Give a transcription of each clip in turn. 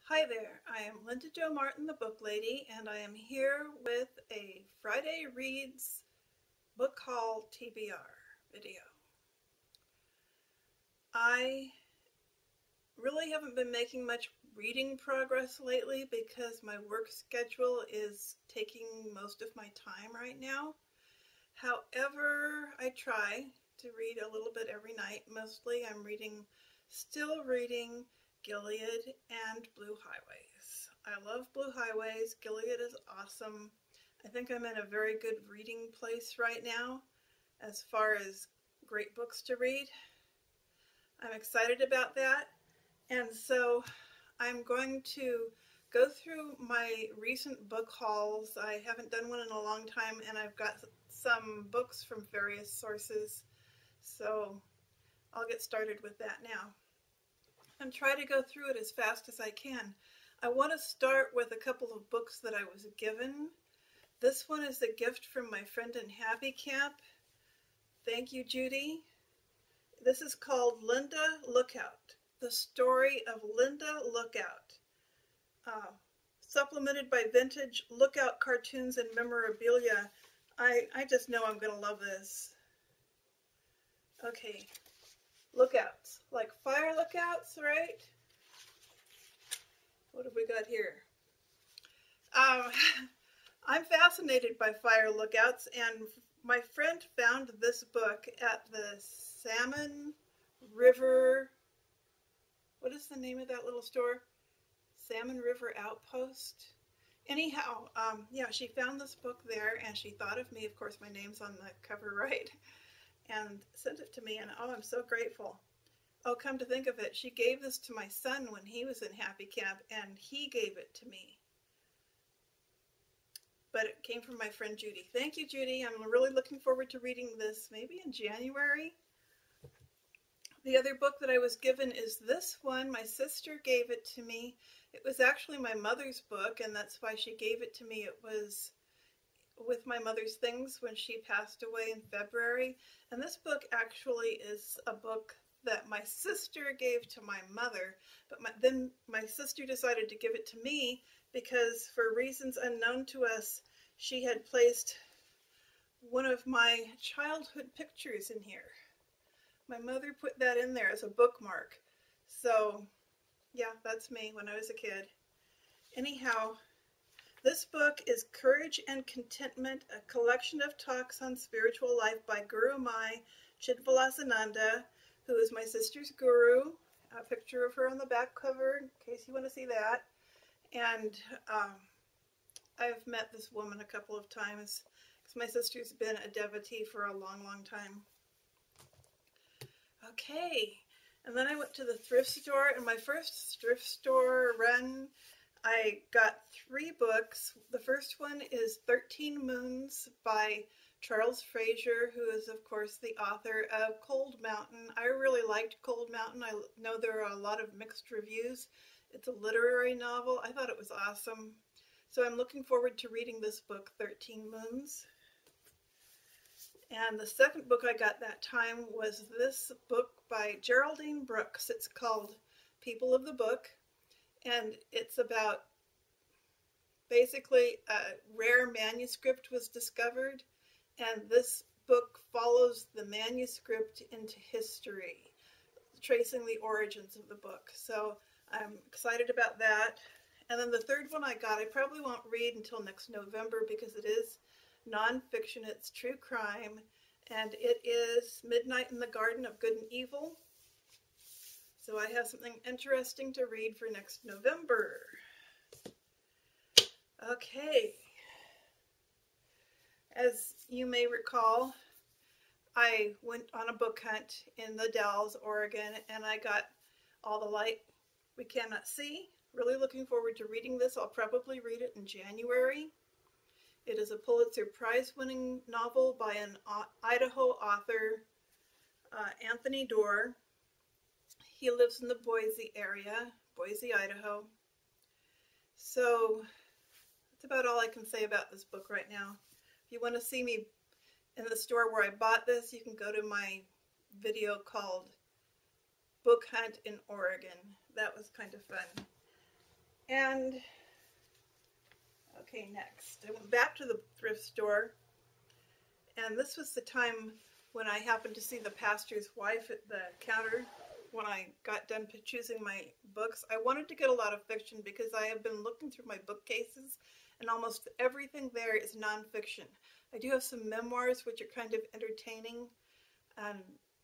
Hi there, I am Linda Jo Martin, the Book Lady, and I am here with a Friday Reads book haul TBR video. I really haven't been making much reading progress lately because my work schedule is taking most of my time right now. However, I try to read a little bit every night. Mostly I'm still reading Gilead and Blue Highways. I love Blue Highways. Gilead is awesome. I think I'm in a very good reading place right now as far as great books to read. I'm excited about that, and so I'm going to go through my recent book hauls. I haven't done one in a long time, and I've got some books from various sources, so I'll get started with that now and try to go through it as fast as I can. I want to start with a couple of books that I was given. This one is a gift from my friend in Happy Camp. Thank you, Judy. This is called Linda Lookout, the story of Linda Lookout, supplemented by vintage Lookout cartoons and memorabilia. I just know I'm going to love this. Okay. Lookouts, like fire lookouts, right? What have we got here? I'm fascinated by fire lookouts, and my friend found this book at the Salmon River, what is the name of that little store? Salmon River Outpost. Anyhow, yeah, she found this book there, and she thought of me. Of course, my name's on the cover, right? And sent it to me, and oh, I'm so grateful. Oh, come to think of it, she gave this to my son when he was in Happy Camp, and he gave it to me. But it came from my friend Judy. Thank you, Judy. I'm really looking forward to reading this, maybe in January. The other book that I was given is this one. My sister gave it to me. It was actually my mother's book, and that's why she gave it to me. It was with my mother's things when she passed away in February. And this book actually is a book that my sister gave to my mother, but then my sister decided to give it to me because for reasons unknown to us, she had placed one of my childhood pictures in here. My mother put that in there as a bookmark. So yeah, that's me when I was a kid. Anyhow, this book is Courage and Contentment, a collection of talks on spiritual life by Gurumayi Chidvilasananda, who is my sister's guru. A picture of her on the back cover in case you want to see that. And I've met this woman a couple of times because my sister's been a devotee for a long, long time. Okay, and then I went to the thrift store, and my first thrift store run, I got 3 books. The first one is 13 Moons by Charles Frazier, who is, of course, the author of Cold Mountain. I really liked Cold Mountain. I know there are a lot of mixed reviews. It's a literary novel. I thought it was awesome. So I'm looking forward to reading this book, 13 Moons. And the second book I got that time was this book by Geraldine Brooks. It's called People of the Book. And it's about basically a rare manuscript was discovered, and this book follows the manuscript into history, tracing the origins of the book. So I'm excited about that. And then the third one I got, I probably won't read until next November because it is nonfiction. It's true crime, and it is Midnight in the Garden of Good and Evil. So I have something interesting to read for next November. Okay. As you may recall, I went on a book hunt in the Dalles, Oregon, and I got All the Light We Cannot See. Really looking forward to reading this. I'll probably read it in January. It is a Pulitzer Prize-winning novel by an Idaho author, Anthony Doerr. He lives in the Boise area, Boise, Idaho. So that's about all I can say about this book right now. If you want to see me in the store where I bought this, you can go to my video called Book Hunt in Oregon. That was kind of fun. And, okay, next. I went back to the thrift store, and this was the time when I happened to see the pastor's wife at the counter when I got done choosing my books. I wanted to get a lot of fiction because I have been looking through my bookcases, and almost everything there is nonfiction. I do have some memoirs which are kind of entertaining, and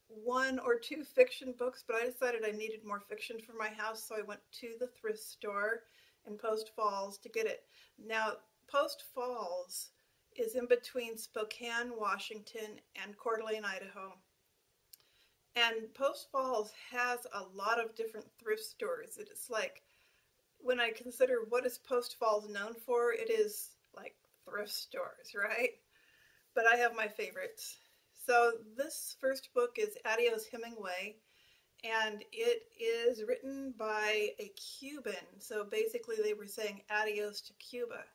one or two fiction books, but I decided I needed more fiction for my house, so I went to the thrift store in Post Falls to get it. Now, Post Falls is in between Spokane, Washington, and Coeur d'Alene, Idaho. And Post Falls has a lot of different thrift stores. It's like, when I consider what is Post Falls known for, it is like thrift stores, right? But I have my favorites. So this first book is Adios, Hemingway, and it is written by a Cuban. So basically they were saying adios to Cuba.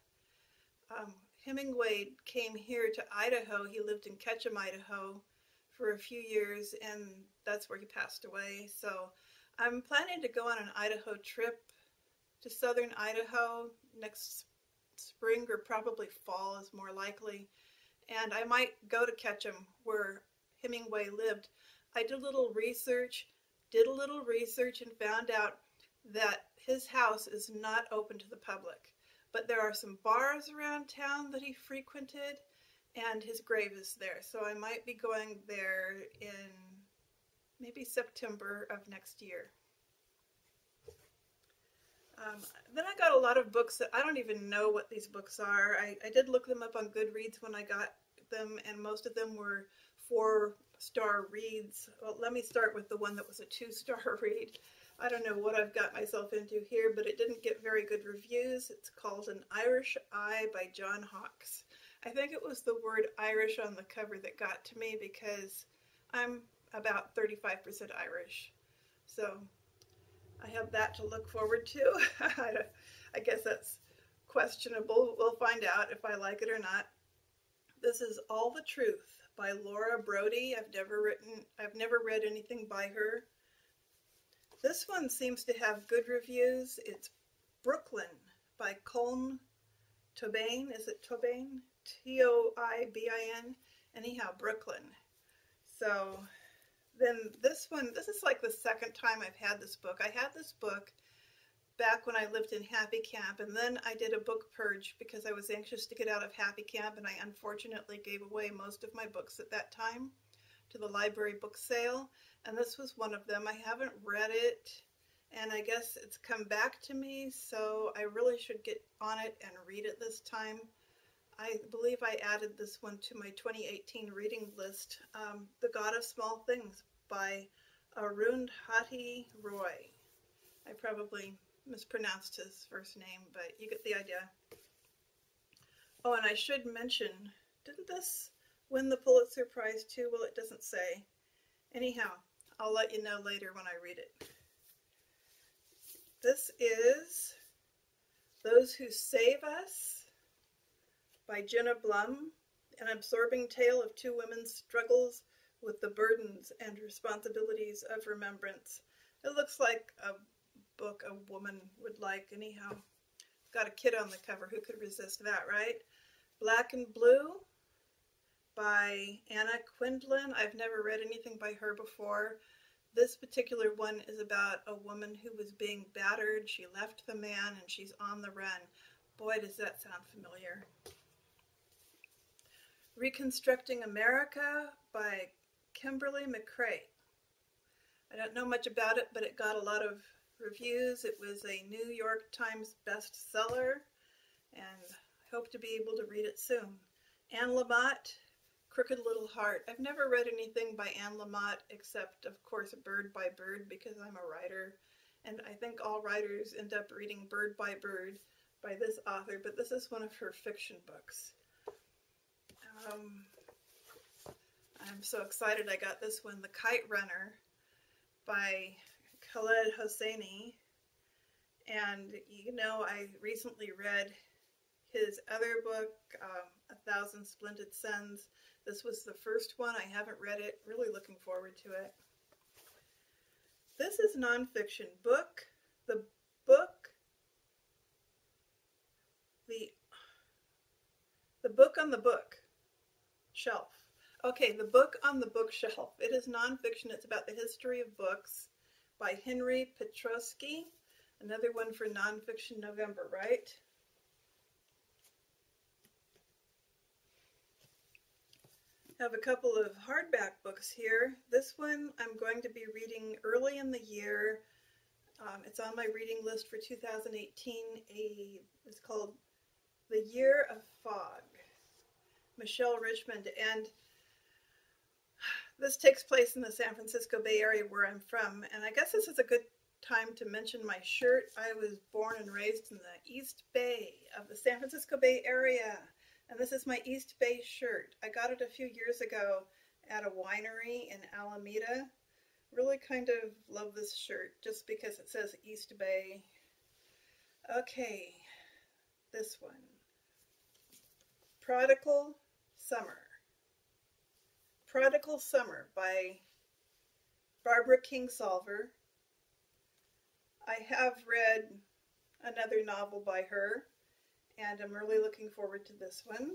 Hemingway came here to Idaho. He lived in Ketchum, Idaho for a few years, and that's where he passed away. So I'm planning to go on an Idaho trip to southern Idaho next spring, or probably fall is more likely. And I might go to Ketchum where Hemingway lived. I did a little research and found out that his house is not open to the public. But there are some bars around town that he frequented, and his grave is there. So I might be going there in maybe September of next year. Then I got a lot of books that I don't even know what these books are. I did look them up on Goodreads when I got them, and most of them were 4-star reads. Well, let me start with the one that was a 2-star read. I don't know what I've got myself into here, but it didn't get very good reviews. It's called An Irish Eye by John Hawkes. I think it was the word Irish on the cover that got to me because I'm about 35% Irish. So I have that to look forward to. I guess that's questionable. We'll find out if I like it or not. This is All the Truth by Laura Brody. I've never read anything by her. This one seems to have good reviews. It's Brooklyn by Colm Tobain. Is it Tobain? Toibin. Anyhow, Brooklyn. So then this one, this is like the second time I've had this book. I had this book back when I lived in Happy Camp, and then I did a book purge because I was anxious to get out of Happy Camp, and I unfortunately gave away most of my books at that time to the library book sale, and this was one of them. I haven't read it, and I guess it's come back to me, so I really should get on it and read it this time. I believe I added this one to my 2018 reading list, The God of Small Things by Arundhati Roy. I probably mispronounced his first name, but you get the idea. Oh, and I should mention, didn't this win the Pulitzer Prize too? Well, it doesn't say. Anyhow, I'll let you know later when I read it. This is Those Who Save Us by Jenna Blum, an absorbing tale of two women's struggles with the burdens and responsibilities of remembrance. It looks like a book a woman would like anyhow. Got a kid on the cover. Who could resist that, right? Black and Blue by Anna Quindlen. I've never read anything by her before. This particular one is about a woman who was being battered. She left the man and she's on the run. Boy, does that sound familiar. Reconstructing America by Kimberly McCrae. I don't know much about it, but it got a lot of reviews. It was a New York Times bestseller, and I hope to be able to read it soon. Anne Lamott, Crooked Little Heart. I've never read anything by Anne Lamott except, of course, Bird by Bird, because I'm a writer, and I think all writers end up reading Bird by Bird by this author, but this is one of her fiction books. I'm so excited I got this one, The Kite Runner by Khaled Hosseini. And you know, I recently read his other book, 1,000 Splendid Suns. This was the first one. I haven't read it. Really looking forward to it. This is nonfiction book. The book on the book shelf. Okay, The Book on the Bookshelf. It is nonfiction. It's about the history of books by Henry Petrosky. Another one for Nonfiction November, right? I have a couple of hardback books here. This one I'm going to be reading early in the year. It's on my reading list for 2018. It's called The Year of Fog, Michelle Richmond. And this takes place in the San Francisco Bay Area where I'm from. And I guess this is a good time to mention my shirt. I was born and raised in the East Bay of the San Francisco Bay Area. And this is my East Bay shirt. I got it a few years ago at a winery in Alameda. Really kind of love this shirt just because it says East Bay. Okay, this one. Prodigal Summer. Prodigal Summer by Barbara Kingsolver. I have read another novel by her, and I'm really looking forward to this one.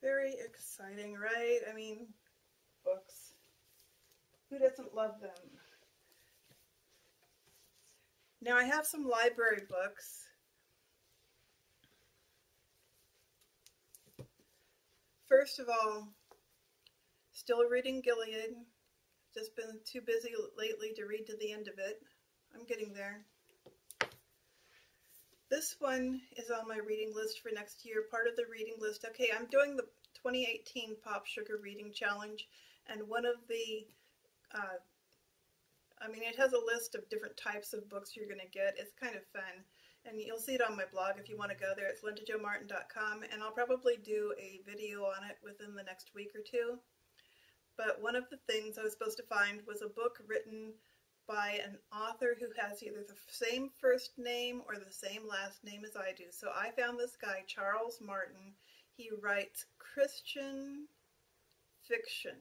Very exciting, right? I mean, books. Who doesn't love them? Now I have some library books. First of all, still reading Gilead. Just been too busy lately to read to the end of it. I'm getting there. This one is on my reading list for next year, part of the reading list. Okay, I'm doing the 2018 Pop Sugar Reading Challenge, and one of the, it has a list of different types of books you're going to get. It's kind of fun, and you'll see it on my blog if you want to go there. It's lindajomartin.com, and I'll probably do a video on it within the next week or two. But one of the things I was supposed to find was a book written by an author who has either the same first name or the same last name as I do. So I found this guy, Charles Martin. He writes Christian fiction.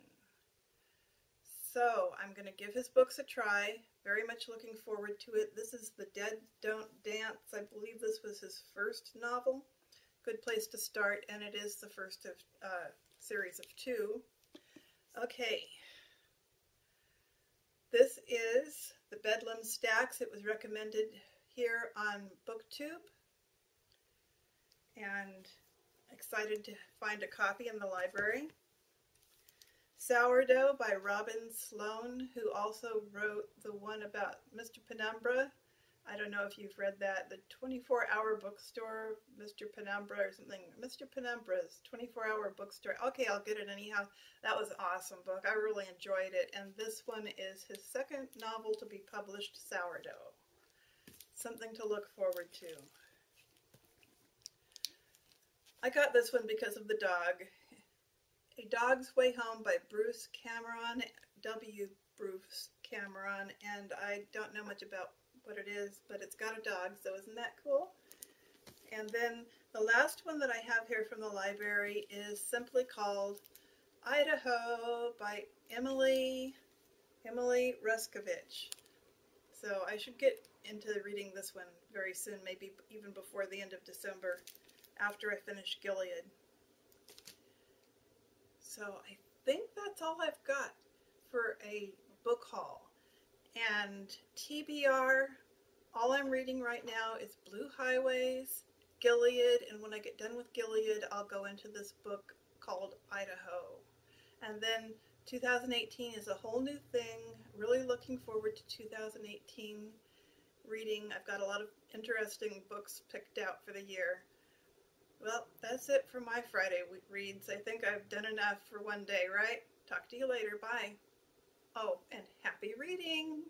So I'm going to give his books a try. Very much looking forward to it. This is The Dead Don't Dance. I believe this was his first novel. Good place to start, and it is the first of a series of 2. Okay. This is the Bedlam Stacks. It was recommended here on BookTube, and excited to find a copy in the library. Sourdough by Robin Sloan, who also wrote the one about Mr. Penumbra. I don't know if you've read that. The 24-hour bookstore, Mr. Penumbra or something. Mr. Penumbra's 24-hour bookstore. Okay, I'll get it anyhow. That was an awesome book. I really enjoyed it. And this one is his second novel to be published, Sourdough. Something to look forward to. I got this one because of the dog. A Dog's Way Home by Bruce Cameron, W. Bruce Cameron, and I don't know much about what it is, but it's got a dog, so isn't that cool? And then the last one that I have here from the library is simply called Idaho by Emily Ruskovich. So I should get into reading this one very soon, maybe even before the end of December, after I finish Gilead. So I think that's all I've got for a book haul. And TBR, all I'm reading right now is Blue Highways, Gilead, and when I get done with Gilead, I'll go into this book called Idaho. And then 2018 is a whole new thing. Really looking forward to 2018 reading. I've got a lot of interesting books picked out for the year. Well, that's it for my Friday reads. I think I've done enough for one day, right? Talk to you later. Bye. Oh, and happy reading!